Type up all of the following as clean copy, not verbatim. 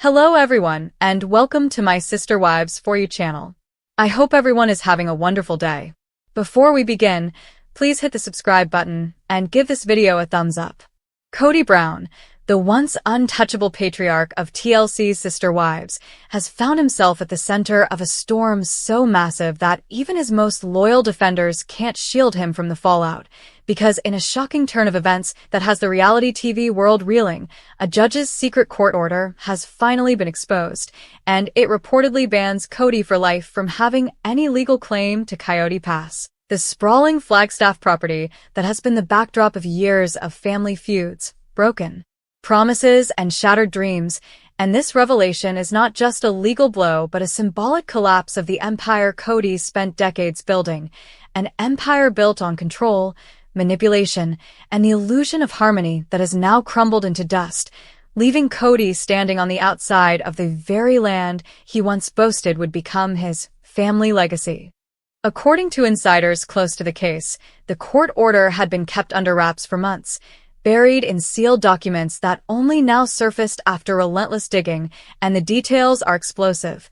Hello everyone, and welcome to my Sister Wives For You channel. I hope everyone is having a wonderful day. Before we begin, please hit the subscribe button and give this video a thumbs up. Kody Brown, the once untouchable patriarch of TLC's Sister Wives, has found himself at the center of a storm so massive that even his most loyal defenders can't shield him from the fallout. Because in a shocking turn of events that has the reality TV world reeling, a judge's secret court order has finally been exposed, and it reportedly bans Kody for life from having any legal claim to Coyote Pass, the sprawling Flagstaff property that has been the backdrop of years of family feuds, broken promises, and shattered dreams. And this revelation is not just a legal blow but a symbolic collapse of the empire Kody spent decades building, an empire built on control, manipulation, and the illusion of harmony that has now crumbled into dust, leaving Kody standing on the outside of the very land he once boasted would become his family legacy. According to insiders close to the case, the court order had been kept under wraps for months, buried in sealed documents that only now surfaced after relentless digging, and the details are explosive.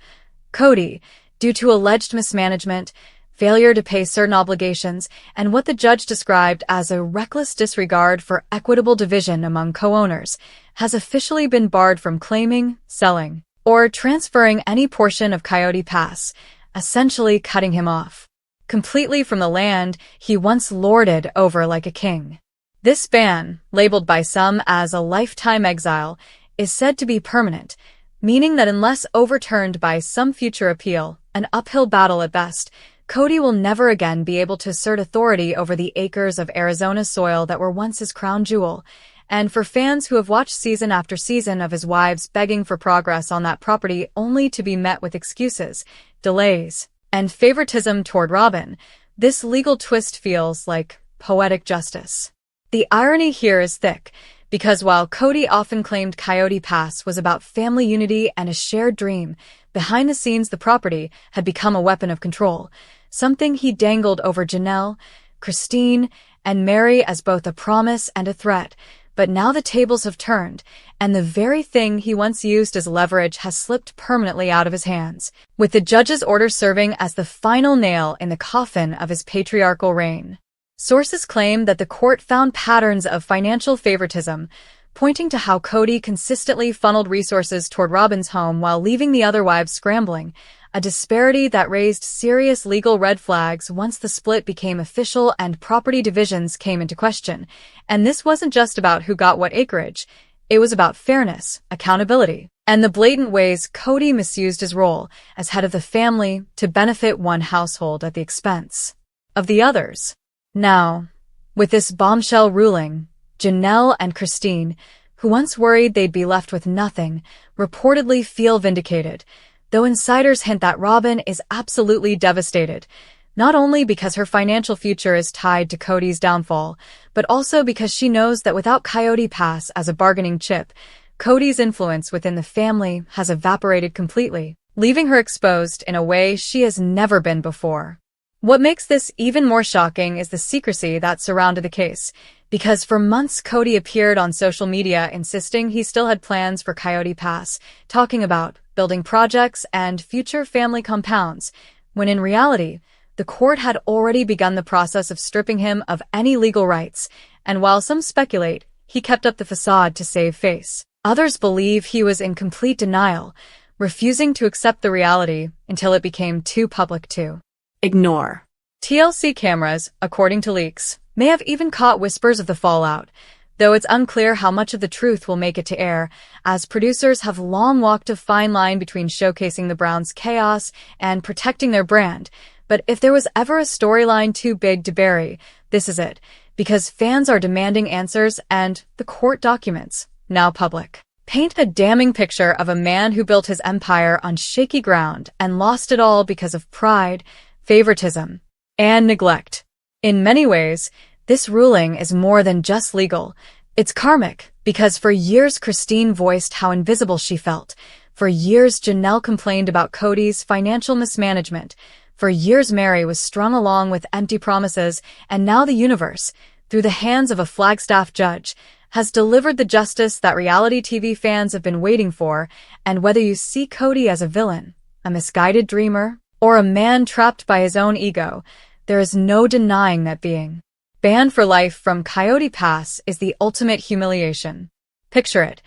Kody, due to alleged mismanagement, failure to pay certain obligations, and what the judge described as a reckless disregard for equitable division among co-owners, has officially been barred from claiming, selling, or transferring any portion of Coyote Pass, essentially cutting him off completely from the land he once lorded over like a king. This ban, labeled by some as a lifetime exile, is said to be permanent, meaning that unless overturned by some future appeal, an uphill battle at best, Kody will never again be able to assert authority over the acres of Arizona soil that were once his crown jewel. And for fans who have watched season after season of his wives begging for progress on that property only to be met with excuses, delays, and favoritism toward Robyn, this legal twist feels like poetic justice. The irony here is thick, because while Kody often claimed Coyote Pass was about family unity and a shared dream, behind the scenes the property had become a weapon of control, something he dangled over Janelle, Christine, and Mary as both a promise and a threat. But now the tables have turned, and the very thing he once used as leverage has slipped permanently out of his hands, with the judge's order serving as the final nail in the coffin of his patriarchal reign. Sources claim that the court found patterns of financial favoritism, pointing to how Kody consistently funneled resources toward Robyn's home while leaving the other wives scrambling, a disparity that raised serious legal red flags once the split became official and property divisions came into question. And this wasn't just about who got what acreage, it was about fairness, accountability, and the blatant ways Kody misused his role as head of the family to benefit one household at the expense of the others. Now, with this bombshell ruling, Janelle and Christine, who once worried they'd be left with nothing, reportedly feel vindicated, though insiders hint that Robyn is absolutely devastated, not only because her financial future is tied to Kody's downfall, but also because she knows that without Coyote Pass as a bargaining chip, Kody's influence within the family has evaporated completely, leaving her exposed in a way she has never been before. What makes this even more shocking is the secrecy that surrounded the case, because for months Kody appeared on social media insisting he still had plans for Coyote Pass, talking about building projects and future family compounds, when in reality, the court had already begun the process of stripping him of any legal rights, and while some speculate he kept up the facade to save face, others believe he was in complete denial, refusing to accept the reality until it became too public to ignore. TLC cameras, according to leaks, may have even caught whispers of the fallout, though it's unclear how much of the truth will make it to air, as producers have long walked a fine line between showcasing the Browns' chaos and protecting their brand. But if there was ever a storyline too big to bury, this is it, because fans are demanding answers and the court documents, now public, paint a damning picture of a man who built his empire on shaky ground and lost it all because of pride, favoritism, and neglect. In many ways, this ruling is more than just legal. It's karmic, because for years Christine voiced how invisible she felt. For years Janelle complained about Kody's financial mismanagement. For years Mary was strung along with empty promises, and now the universe, through the hands of a Flagstaff judge, has delivered the justice that reality TV fans have been waiting for, and whether you see KODY as a villain, a misguided dreamer, or a man trapped by his own ego, there is no denying that being banned for life from Coyote Pass is the ultimate humiliation. Picture it.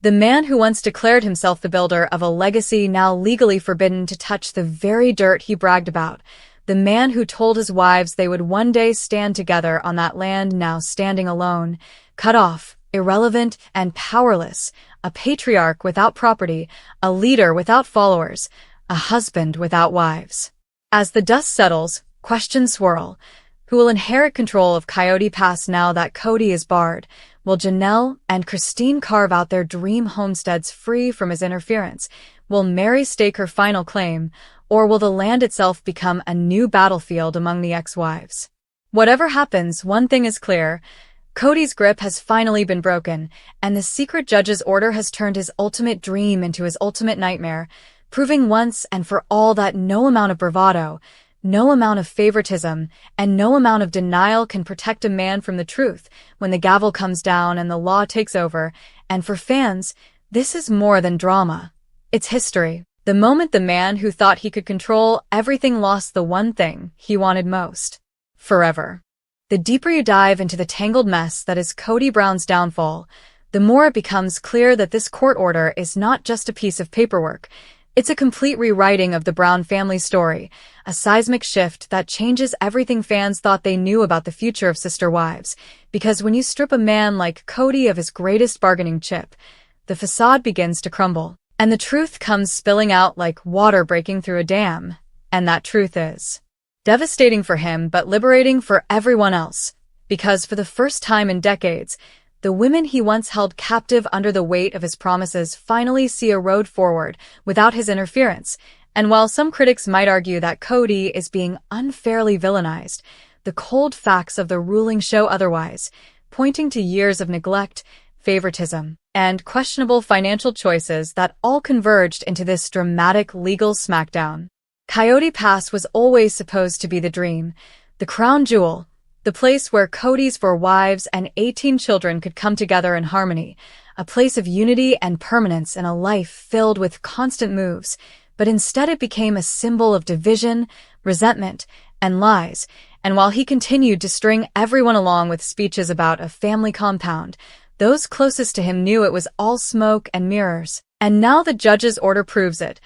The man who once declared himself the builder of a legacy now legally forbidden to touch the very dirt he bragged about. The man who told his wives they would one day stand together on that land now standing alone, cut off, irrelevant, and powerless, a patriarch without property, a leader without followers, a husband without wives. As the dust settles, questions swirl. Who will inherit control of Coyote Pass now that KODY is barred? Will Janelle and Christine carve out their dream homesteads free from his interference? Will Mary stake her final claim? Or will the land itself become a new battlefield among the ex-wives? Whatever happens, one thing is clear. KODY's grip has finally been broken, and the secret judge's order has turned his ultimate dream into his ultimate nightmare, proving once and for all that no amount of bravado, no amount of favoritism, and no amount of denial can protect a man from the truth when the gavel comes down and the law takes over. And for fans, this is more than drama. It's history. The moment the man who thought he could control everything lost the one thing he wanted most. Forever. The deeper you dive into the tangled mess that is KODY Brown's downfall, the more it becomes clear that this court order is not just a piece of paperwork. It's a complete rewriting of the Brown family story, a seismic shift that changes everything fans thought they knew about the future of sister wives. Because when you strip a man like KODY of his greatest bargaining chip, the facade begins to crumble, and the truth comes spilling out like water breaking through a dam. And that truth is devastating for him but liberating for everyone else, because for the first time in decades, the women he once held captive under the weight of his promises finally see a road forward without his interference. And while some critics might argue that KODY is being unfairly villainized, the cold facts of the ruling show otherwise, pointing to years of neglect, favoritism, and questionable financial choices that all converged into this dramatic legal smackdown. Coyote Pass was always supposed to be the dream, the crown jewel, the place where KODY's 4 wives and 18 children could come together in harmony, a place of unity and permanence in a life filled with constant moves, but instead it became a symbol of division, resentment, and lies. And while he continued to string everyone along with speeches about a family compound, those closest to him knew it was all smoke and mirrors. And now the judge's order proves it,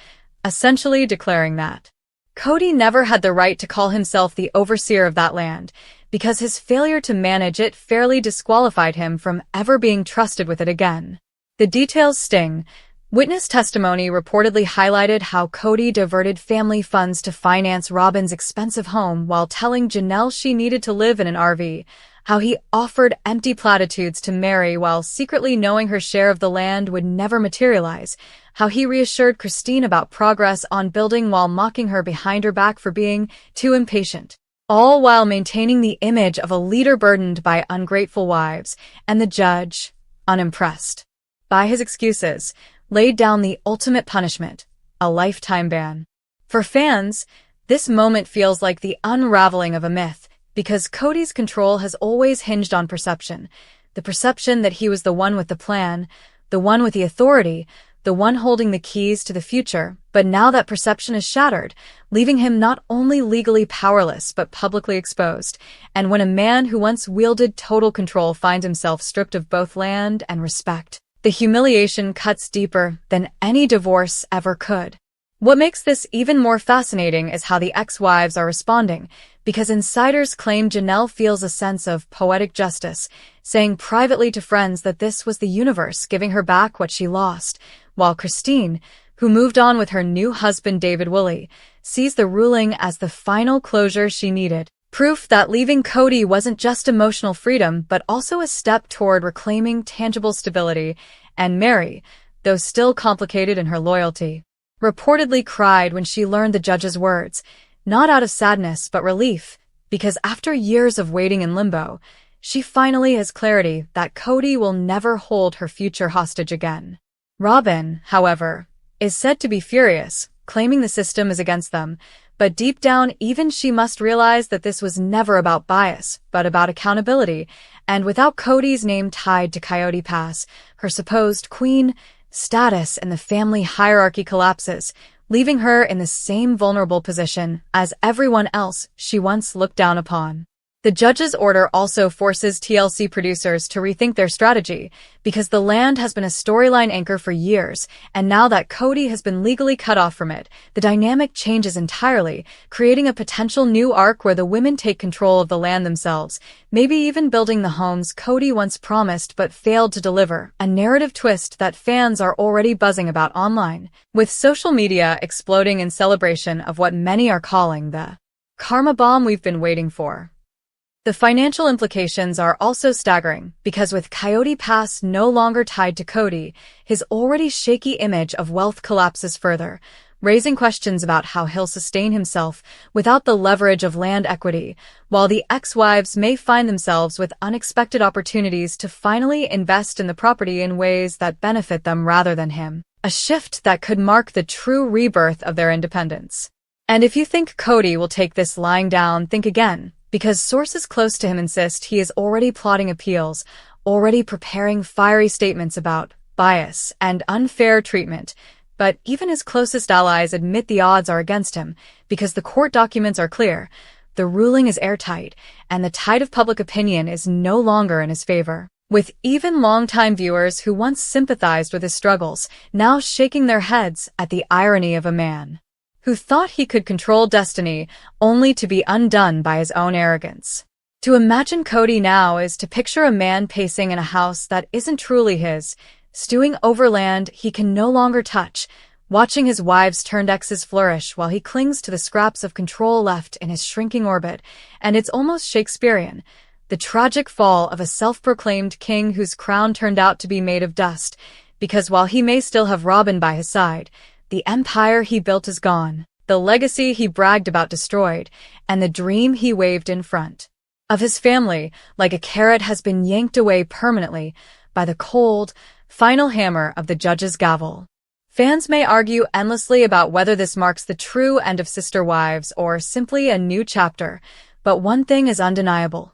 essentially declaring that KODY never had the right to call himself the overseer of that land, because his failure to manage it fairly disqualified him from ever being trusted with it again. The details sting. Witness testimony reportedly highlighted how KODY diverted family funds to finance Robin's expensive home while telling Janelle she needed to live in an RV, how he offered empty platitudes to Mary while secretly knowing her share of the land would never materialize, how he reassured Christine about progress on building while mocking her behind her back for being too impatient. All while maintaining the image of a leader burdened by ungrateful wives, and the judge, unimpressed by his excuses, laid down the ultimate punishment, a lifetime ban. For fans, this moment feels like the unraveling of a myth, because KODY's control has always hinged on perception, the perception that he was the one with the plan, the one with the authority, the one holding the keys to the future. But now that perception is shattered, leaving him not only legally powerless but publicly exposed. And when a man who once wielded total control finds himself stripped of both land and respect, the humiliation cuts deeper than any divorce ever could. What makes this even more fascinating is how the ex-wives are responding, because insiders claim Janelle feels a sense of poetic justice, saying privately to friends that this was the universe giving her back what she lost, while Christine, who moved on with her new husband David Woolley, sees the ruling as the final closure she needed. Proof that leaving KODY wasn't just emotional freedom but also a step toward reclaiming tangible stability. And Mary, though still complicated in her loyalty, reportedly cried when she learned the judge's words, not out of sadness but relief, because after years of waiting in limbo, she finally has clarity that KODY will never hold her future hostage again. Robin, however, is said to be furious, claiming the system is against them, But deep down, even she must realize that this was never about bias, but about accountability, and without Kody's name tied to Coyote Pass, her supposed queen status in the family hierarchy collapses, leaving her in the same vulnerable position as everyone else she once looked down upon. The judge's order also forces TLC producers to rethink their strategy, because the land has been a storyline anchor for years, and now that Kody has been legally cut off from it, the dynamic changes entirely, creating a potential new arc where the women take control of the land themselves, maybe even building the homes Kody once promised but failed to deliver, a narrative twist that fans are already buzzing about online, with social media exploding in celebration of what many are calling the karma bomb we've been waiting for. The financial implications are also staggering, because with Coyote Pass no longer tied to Kody, his already shaky image of wealth collapses further, raising questions about how he'll sustain himself without the leverage of land equity, while the ex-wives may find themselves with unexpected opportunities to finally invest in the property in ways that benefit them rather than him, a shift that could mark the true rebirth of their independence. And if you think Kody will take this lying down, think again. Because sources close to him insist he is already plotting appeals, already preparing fiery statements about bias and unfair treatment. But even his closest allies admit the odds are against him, because the court documents are clear, the ruling is airtight, and the tide of public opinion is no longer in his favor. With even longtime viewers who once sympathized with his struggles, now shaking their heads at the irony of a man who thought he could control destiny only to be undone by his own arrogance. To imagine Kody now is to picture a man pacing in a house that isn't truly his, stewing over land he can no longer touch, watching his wives turned exes flourish while he clings to the scraps of control left in his shrinking orbit, and it's almost Shakespearean, the tragic fall of a self-proclaimed king whose crown turned out to be made of dust, because while he may still have Robin by his side, the empire he built is gone, the legacy he bragged about destroyed, and the dream he waved in front of his family, like a carrot, has been yanked away permanently by the cold, final hammer of the judge's gavel. Fans may argue endlessly about whether this marks the true end of Sister Wives or simply a new chapter, but one thing is undeniable.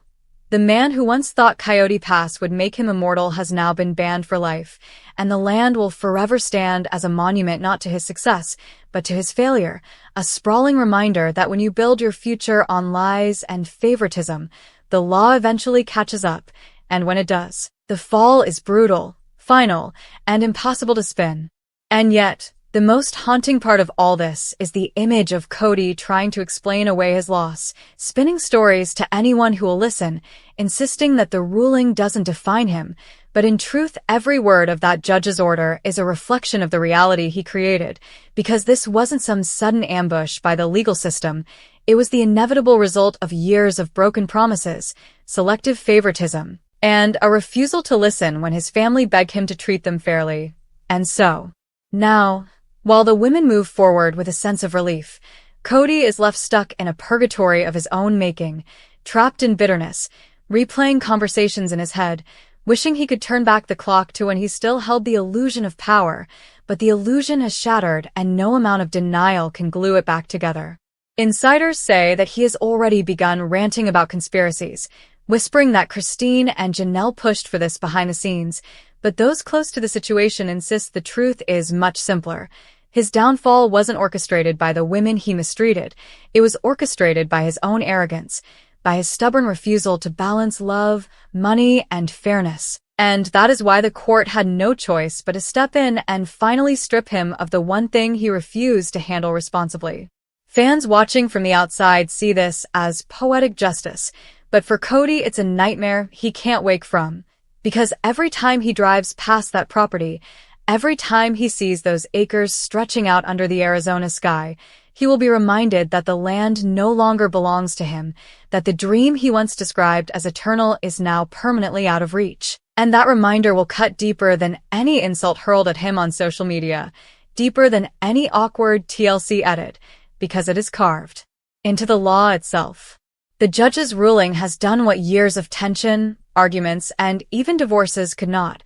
The man who once thought Coyote Pass would make him immortal has now been banned for life, and the land will forever stand as a monument not to his success, but to his failure, a sprawling reminder that when you build your future on lies and favoritism, the law eventually catches up, and when it does, the fall is brutal, final, and impossible to spin. And yet, the most haunting part of all this is the image of Kody trying to explain away his loss, spinning stories to anyone who will listen, insisting that the ruling doesn't define him, but in truth every word of that judge's order is a reflection of the reality he created, because this wasn't some sudden ambush by the legal system, it was the inevitable result of years of broken promises, selective favoritism, and a refusal to listen when his family begged him to treat them fairly. And so, now, while the women move forward with a sense of relief, Kody is left stuck in a purgatory of his own making, trapped in bitterness, replaying conversations in his head, wishing he could turn back the clock to when he still held the illusion of power, but the illusion has shattered and no amount of denial can glue it back together. Insiders say that he has already begun ranting about conspiracies, whispering that Christine and Janelle pushed for this behind the scenes, but those close to the situation insist the truth is much simpler. His downfall wasn't orchestrated by the women he mistreated, it was orchestrated by his own arrogance, by his stubborn refusal to balance love, money, and fairness. And that is why the court had no choice but to step in and finally strip him of the one thing he refused to handle responsibly. Fans watching from the outside see this as poetic justice, but for Kody it's a nightmare he can't wake from. Because every time he drives past that property, every time he sees those acres stretching out under the Arizona sky, he will be reminded that the land no longer belongs to him, that the dream he once described as eternal is now permanently out of reach. And that reminder will cut deeper than any insult hurled at him on social media, deeper than any awkward TLC edit, because it is carved into the law itself. The judge's ruling has done what years of tension, arguments, and even divorces could not.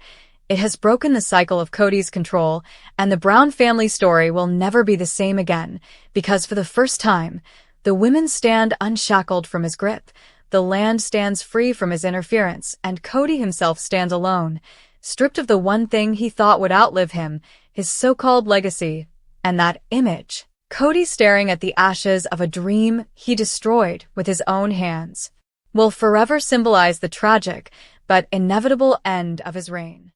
It has broken the cycle of Kody's control, and the Brown family story will never be the same again, because for the first time, the women stand unshackled from his grip, the land stands free from his interference, and Kody himself stands alone, stripped of the one thing he thought would outlive him, his so-called legacy, and that image. Kody, staring at the ashes of a dream he destroyed with his own hands, will forever symbolize the tragic but inevitable end of his reign.